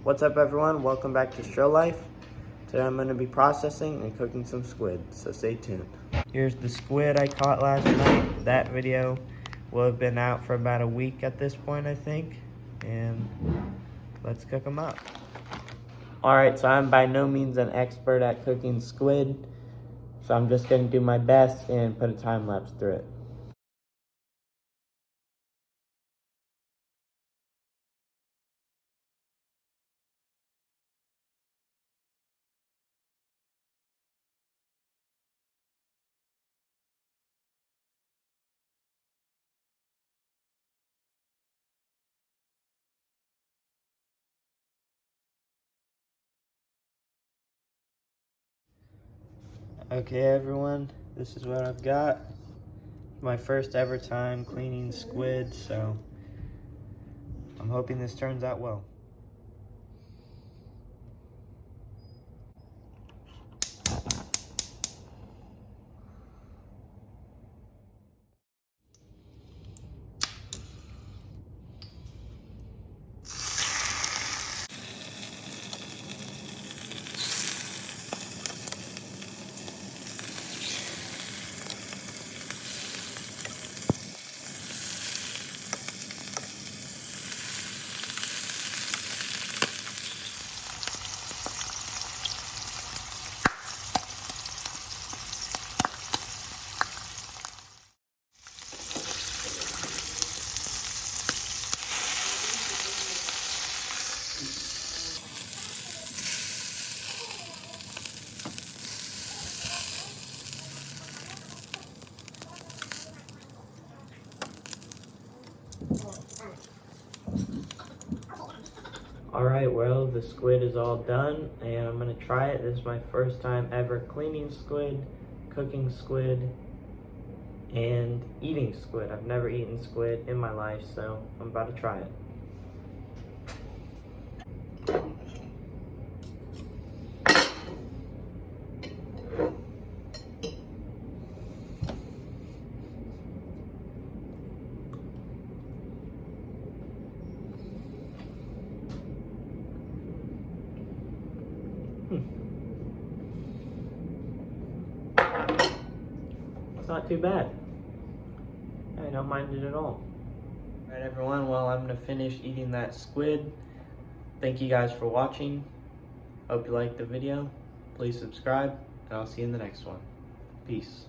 What's up everyone, welcome back to Show Life. Today I'm going to be processing and cooking some squid, so stay tuned. Here's the squid I caught last night. That video will have been out for about a week at this point, I think. And let's cook them up. Alright, so I'm by no means an expert at cooking squid, so I'm just going to do my best and put a time lapse through it. Okay everyone, this is what I've got. My first ever time cleaning squid, so I'm hoping this turns out well. Alright, well, the squid is all done, and I'm going to try it. This is my first time ever cleaning squid, cooking squid, and eating squid. I've never eaten squid in my life, so I'm about to try it. It's not too bad. I don't mind it at all. Alright everyone, well I'm going to finish eating that squid. Thank you guys for watching. Hope you liked the video. Please subscribe, and I'll see you in the next one. Peace.